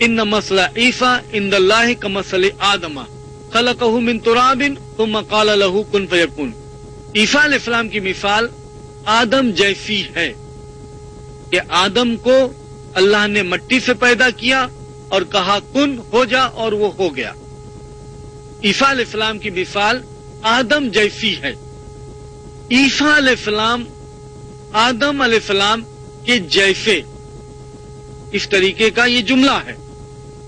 ان مثل عیسی عند اللہ کمثل آدم خلقہ من تراب ثم قال له کن فیکون. عیسیٰ علیہ السلام کی مثال آدم جیسی ہے کہ آدم کو اللہ نے مٹی سے پیدا کیا اور کہا کن ہو جا اور وہ ہو گیا. عیسیٰ علیہ السلام کی مثال آدم جیسی ہے. عیسیٰ علیہ السلام آدم علیہ السلام کے جیسے، اس طریقے کا یہ جملہ ہے.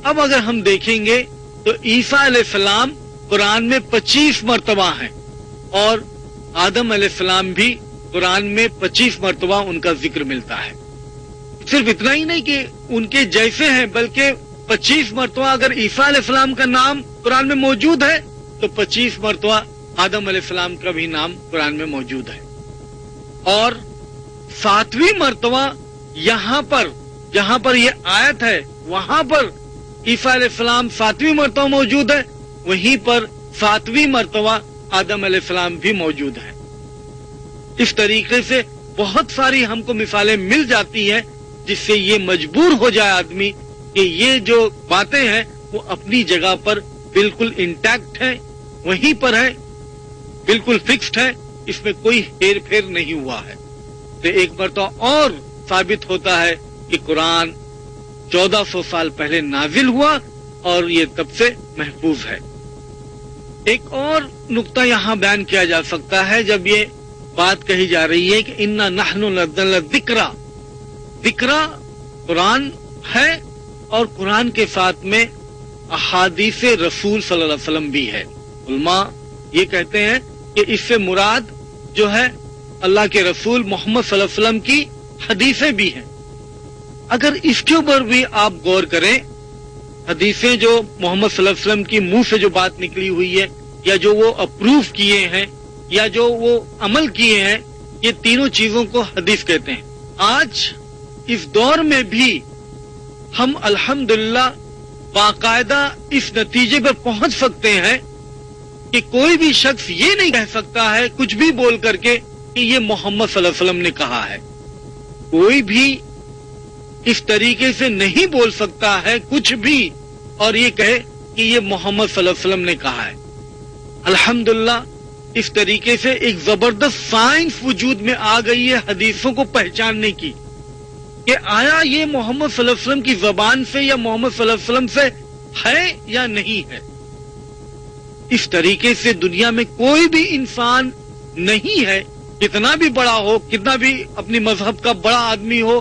اب اگر ہم دیکھیں گے تو عیسیٰ علیہ السلام قرآن میں 25 مرتبہ ہیں اور آدم علیہ السلام بھی قرآن میں 25 مرتبہ ان کا ذکر ملتا ہے. صرف اتنا ہی نہیں کہ ان کے جیسے ہیں بلکہ 25 مرتبہ اگر عیسیٰ علیہ السلام کا نام قرآن میں موجود ہے تو 25 مرتبہ آدم علیہ السلام کا بھی نام قرآن میں موجود ہے. اور 7ویں مرتبہ یہاں پر جہاں پر یہ آیت ہے وہاں پر عیسیٰ علیہ السلام 7ویں مرتبہ موجود ہے، وہیں پر 7ویں مرتبہ آدم علیہ السلام بھی موجود ہے. اس طریقے سے بہت ساری ہم کو مثالیں مل جاتی ہیں جس سے یہ مجبور ہو جائے آدمی کہ یہ جو باتیں ہیں وہ اپنی جگہ پر بالکل انٹیکٹ ہیں، وہیں پر ہے، بالکل فکسڈ ہے، اس میں کوئی ہیر پھیر نہیں ہوا ہے. تو ایک مرتبہ اور ثابت ہوتا ہے کہ قرآن 1400 سال پہلے نازل ہوا اور یہ تب سے محفوظ ہے. ایک اور نقطہ یہاں بیان کیا جا سکتا ہے جب یہ بات کہی جا رہی ہے کہ انا نحن نزلنا الذکر، ذکر قرآن ہے اور قرآن کے ساتھ میں احادیث رسول صلی اللہ علیہ وسلم بھی ہے. علماء یہ کہتے ہیں کہ اس سے مراد جو ہے اللہ کے رسول محمد صلی اللہ علیہ وسلم کی حدیثیں بھی ہیں. اگر اس کے اوپر بھی آپ غور کریں، حدیثیں جو محمد صلی اللہ علیہ وسلم کی منہ سے جو بات نکلی ہوئی ہے یا جو وہ اپروو کیے ہیں یا جو وہ عمل کیے ہیں، یہ تینوں چیزوں کو حدیث کہتے ہیں. آج اس دور میں بھی ہم الحمدللہ باقاعدہ اس نتیجے پر پہنچ سکتے ہیں کہ کوئی بھی شخص یہ نہیں کہہ سکتا ہے کچھ بھی بول کر کے کہ یہ محمد صلی اللہ علیہ وسلم نے کہا ہے. کوئی بھی اس طریقے سے نہیں بول سکتا ہے کچھ بھی اور یہ کہے کہ یہ محمد صلی اللہ علیہ وسلم نے کہا ہے. الحمدللہ اس طریقے سے ایک زبردست سائنس وجود میں آ گئی ہے حدیثوں کو پہچاننے کی کہ آیا یہ محمد صلی اللہ علیہ وسلم کی زبان سے یا محمد صلی اللہ علیہ وسلم سے ہے یا نہیں ہے. اس طریقے سے دنیا میں کوئی بھی انسان نہیں ہے، کتنا بھی بڑا ہو، کتنا بھی اپنی مذہب کا بڑا آدمی ہو،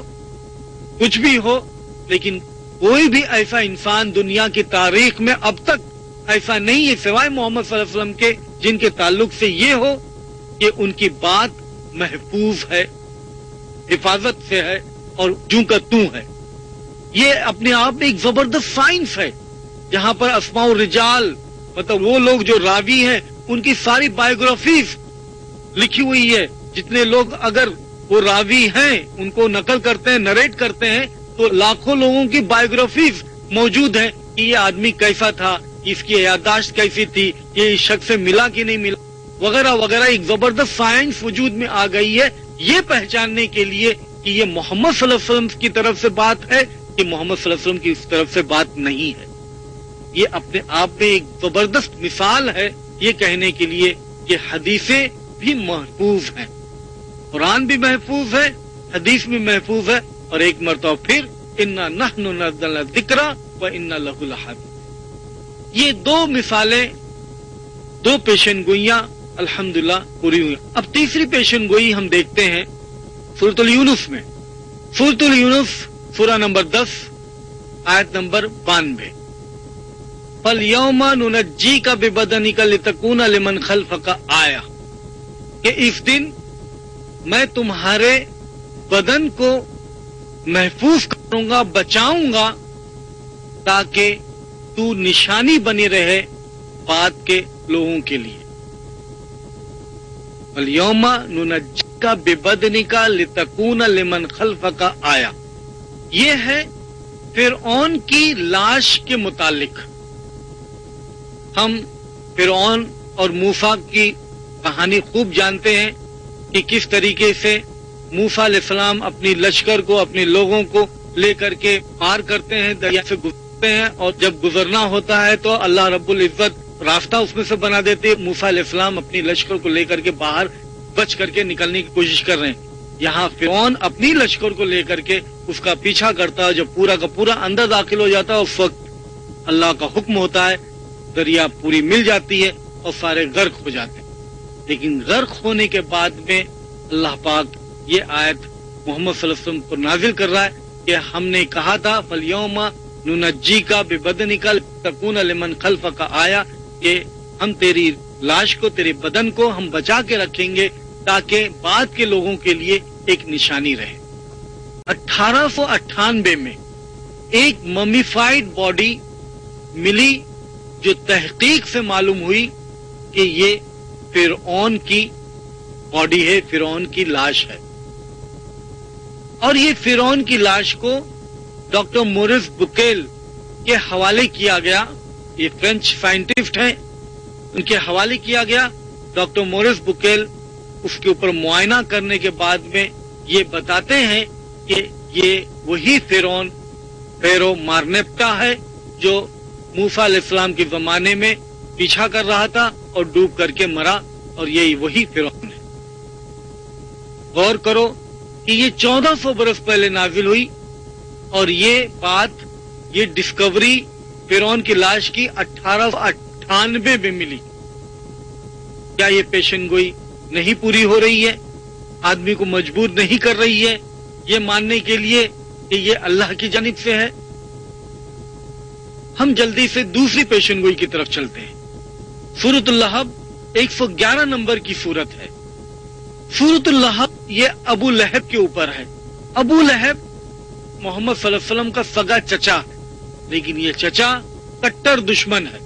کچھ بھی ہو، لیکن کوئی بھی ایسا انسان دنیا کی تاریخ میں اب تک ایسا نہیں ہے سوائے محمد صلی اللہ علیہ وسلم کے جن کے تعلق سے یہ ہو کہ ان کی بات محفوظ ہے، حفاظت سے ہے اور جوں کا توں ہے. یہ اپنے آپ میں ایک زبردست سائنس ہے جہاں پر اسماء الرجال، مطلب وہ لوگ جو راوی ہیں ان کی ساری بایوگرافیز لکھی ہوئی ہے. جتنے لوگ اگر وہ راوی ہیں ان کو نقل کرتے ہیں، نریٹ کرتے ہیں، تو لاکھوں لوگوں کی بایوگرافیز موجود ہیں کہ یہ آدمی کیسا تھا، اس کی یادداشت کیسی تھی، یہ اس شخص سے ملا کہ نہیں ملا، وغیرہ وغیرہ. ایک زبردست سائنس وجود میں آ گئی ہے یہ پہچاننے کے لیے کہ یہ محمد صلی اللہ علیہ وسلم کی طرف سے بات ہے کہ محمد صلی اللہ علیہ وسلم کی اس طرف سے بات نہیں ہے. یہ اپنے آپ میں ایک زبردست مثال ہے یہ کہنے کے لیے کہ حدیثیں بھی محفوظ ہیں، قرآن بھی محفوظ ہے، حدیث بھی محفوظ ہے. اور ایک مرتبہ پھر انا نحن نزلنا الذکر وانا لہ لحافظ. یہ دو مثالیں، دو پیشن گوئیاں الحمدللہ پوری ہوئی. اب تیسری پیشن گوئی ہم دیکھتے ہیں سورۃ یونس میں. سورۃ یونس سورہ نمبر 10 آیت نمبر 92. فَالْيَوْمَ نُنَجِّيكَ بِبَدَنِكَ لِتَكُونَ لِمَنْ خَلْفَكَ آیَةً، کہ اس دن میں تمہارے بدن کو محفوظ کروں گا، بچاؤں گا، تاکہ تو نشانی بنی رہے بعد کے لوگوں کے لیے. اليوم ننجیک ببدنک لتکون لمن خلفک آیا. یہ ہے فرعون کی لاش کے متعلق. ہم فرعون اور موسیٰ کی کہانی خوب جانتے ہیں کہ کس طریقے سے موسیٰ علیہ السلام اپنی لشکر کو، اپنے لوگوں کو لے کر کے پار کرتے ہیں دریا سے. گزرتے ہیں اور جب گزرنا ہوتا ہے تو اللہ رب العزت راستہ اس میں سے بنا دیتے. موسیٰ علیہ السلام اپنی لشکر کو لے کر کے باہر بچ کر کے نکلنے کی کوشش کر رہے ہیں. یہاں فرعون اپنی لشکر کو لے کر کے اس کا پیچھا کرتا ہے. جب پورا کا پورا اندر داخل ہو جاتا ہے اس وقت اللہ کا حکم ہوتا ہے, دریا پوری مل جاتی ہے اور سارے غرق ہو جاتے ہیں. لیکن غرق ہونے کے بعد میں اللہ پاک یہ آیت محمد صلی اللہ علیہ وسلم پر نازل کر رہا ہے کہ ہم نے کہا تھا فَالْيَوْمَ نُنَجِّيكَ بِبَدَنِكَ تَكُونَ لِمَنْ خَلْفَكَ آیا, کہ ہم تیری لاش کو, تیرے بدن کو ہم بچا کے رکھیں گے تاکہ بعد کے لوگوں کے لیے ایک نشانی رہے. 1898 میں ایک ممیفائڈ باڈی ملی جو تحقیق سے معلوم ہوئی کہ یہ فرعون کی باڈی ہے, فرعون کی لاش ہے. اور یہ فرعون کی لاش کو ڈاکٹر مورس بکیل کے حوالے کیا گیا. یہ فرینچ سائنٹسٹ ہیں, ان کے حوالے کیا گیا. ڈاکٹر مورس بکیل اس کے اوپر معائنہ کرنے کے بعد میں یہ بتاتے ہیں کہ یہ وہی فرعون فیرو مارنیپٹا ہے جو موسیٰ علیہ السلام کے زمانے میں پیچھا کر رہا تھا اور ڈوب کر کے مرا, اور یہی وہی فرعون ہے. غور کرو کہ یہ 1400 برس پہلے نازل ہوئی اور یہ بات, یہ ڈسکوری فرعون کی لاش کی 1898 میں ملی. کیا یہ پیشن گوئی نہیں پوری ہو رہی ہے؟ آدمی کو مجبور نہیں کر رہی ہے یہ ماننے کے لیے کہ یہ اللہ کی جانب سے ہے؟ ہم جلدی سے دوسری پیشن گوئی کی طرف چلتے ہیں. سورۃ اللہب 111 نمبر کی سورت ہے. سورۃ اللہب یہ ابو لہب کے اوپر ہے. ابو لہب محمد صلی اللہ علیہ وسلم کا سگا چچا ہے, لیکن یہ چچا کٹر دشمن ہے.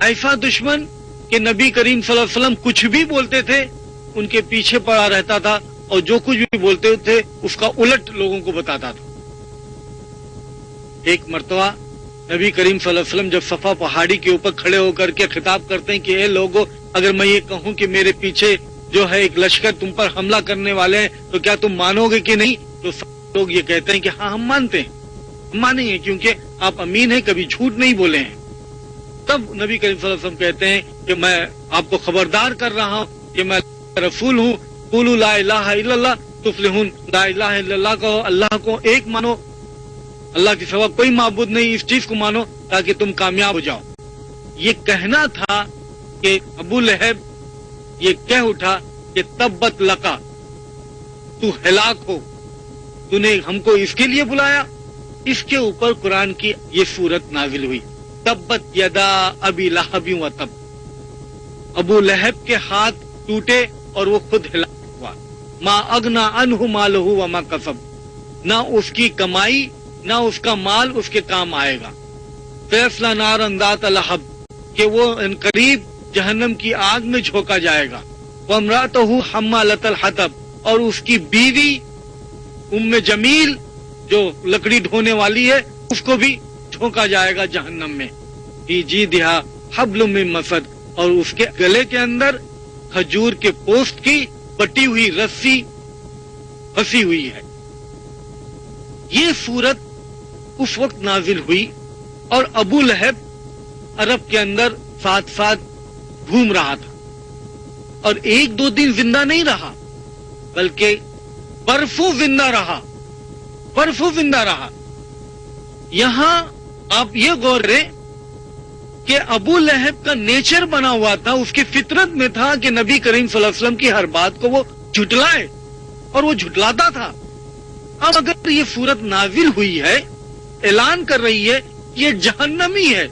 ایسا دشمن کہ نبی کریم صلی اللہ علیہ وسلم کچھ بھی بولتے تھے ان کے پیچھے پڑا رہتا تھا, اور جو کچھ بھی بولتے تھے اس کا الٹ لوگوں کو بتاتا تھا. ایک مرتبہ نبی کریم صلی اللہ علیہ وسلم جب صفا پہاڑی کے اوپر کھڑے ہو کر کے خطاب کرتے ہیں کہ اے لوگوں, اگر میں یہ کہوں کہ میرے پیچھے جو ہے ایک لشکر تم پر حملہ کرنے والے ہیں تو کیا تم مانو گے کہ نہیں؟ تو سب لوگ یہ کہتے ہیں کہ ہاں ہم مانتے ہیں, ہم مانیں گے کیونکہ آپ امین ہیں, کبھی جھوٹ نہیں بولے ہیں. تب نبی کریم صلی اللہ علیہ وسلم کہتے ہیں کہ میں آپ کو خبردار کر رہا ہوں کہ میں رسول ہوں. قولوا لا الہ الا اللہ تفلحون, لا الہ الا اللہ کہو, اللہ کو ایک مانو, اللہ کے سوا کوئی معبود نہیں, اس چیز کو مانو تاکہ تم کامیاب ہو جاؤ. یہ کہنا تھا کہ ابو لہب یہ کہہ اٹھا کہ تبت لکا, تو ہلاک ہو, تو نے ہم کو اس کے لیے بلایا. اس کے اوپر قرآن کی یہ سورت نازل ہوئی, تبت یدا ابی لہب و تب. ابو لہب کے ہاتھ ٹوٹے اور وہ خود ہلاک ہوا. ما اغنا عنہ مالہ وما کسب, نہ اس کی کمائی نہ اس کا مال اس کے کام آئے گا. فیصلہ نار ذات لہب, کہ وہ ان قریب جہنم کی آگ میں جھونکا جائے گا. وامرأتہ حمالۃ الحطب, اور اس کی بیوی ام جمیل جو لکڑی ڈھونے والی ہے اس کو بھی جھونکا جائے گا جہنم میں. فی جیدہا حبل من مسد, اور اس کے گلے کے اندر کھجور کے پوست کی بٹی ہوئی رسی پھنسی ہوئی ہے. یہ سورت اس وقت نازل ہوئی اور ابو لہب عرب کے اندر ساتھ ساتھ گھوم رہا تھا, اور ایک دو دن زندہ نہیں رہا بلکہ برسوں زندہ رہا, برسوں زندہ رہا. یہاں آپ یہ غور کریں کہ ابو لہب کا نیچر بنا ہوا تھا, اس کی فطرت میں تھا کہ نبی کریم صلی اللہ علیہ وسلم کی ہر بات کو وہ جھٹلائے, اور وہ جھٹلاتا تھا. اب اگر یہ صورت نازل ہوئی ہے, اعلان کر رہی ہے یہ جہنمی ہے,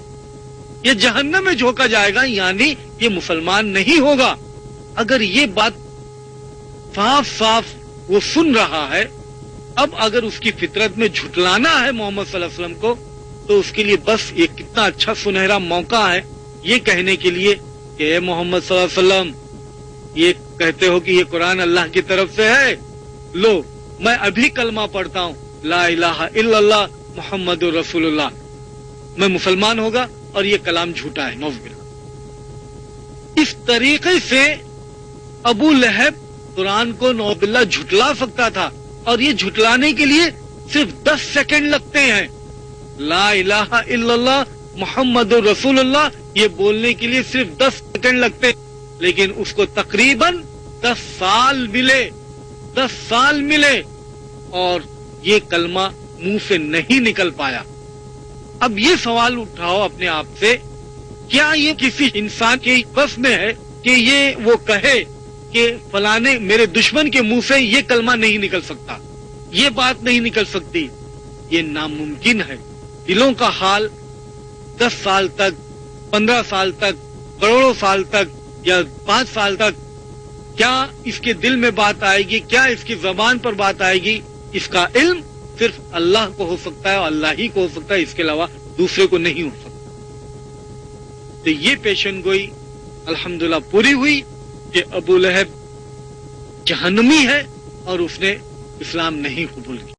یہ جہنم میں جھونکا جائے گا, یعنی یہ مسلمان نہیں ہوگا. اگر یہ بات صاف صاف وہ سن رہا ہے, اب اگر اس کی فطرت میں جھٹلانا ہے محمد صلی اللہ علیہ وسلم کو, تو اس کے لیے بس یہ کتنا اچھا سنہرا موقع ہے یہ کہنے کے لیے کہ اے محمد صلی اللہ علیہ وسلم, یہ کہتے ہو کہ یہ قرآن اللہ کی طرف سے ہے, لو میں ابھی کلمہ پڑھتا ہوں, لا الہ الا اللہ محمد رسول اللہ, میں مسلمان ہوگا, اور یہ کلام جھوٹا ہے, نعوذ باللہ. اس طریقے سے ابو لہب قرآن کو نعوذ باللہ جھٹلا سکتا تھا, اور یہ جھٹلانے کے لیے صرف 10 سیکنڈ لگتے ہیں. لا الہ الا اللہ محمد رسول اللہ یہ بولنے کے لیے صرف 10 سیکنڈ لگتے، لیکن اس کو تقریباً 10 سال ملے اور یہ کلمہ منہ سے نہیں نکل پایا۔ اب یہ سوال اٹھاؤ اپنے آپ سے، کیا یہ کسی انسان کے بس میں ہے کہ یہ وہ کہے کہ فلانے میرے دشمن کے منہ سے یہ کلمہ نہیں نکل سکتا، یہ بات نہیں نکل سکتی؟ یہ ناممکن ہے۔ دلوں کا حال 10 سال تک، 15 سال تک، کروڑوں سال تک یا 5 سال تک، کیا اس کے دل میں بات آئے گی، کیا اس کی زبان پر بات آئے گی، اس کا علم صرف اللہ کو ہو سکتا ہے اور اللہ ہی کو ہو سکتا ہے، اس کے علاوہ دوسرے کو نہیں ہو سکتا۔ تو یہ پیشن گوئی الحمدللہ پوری ہوئی کہ ابو لہب جہنمی ہے اور اس نے اسلام نہیں قبول کیا۔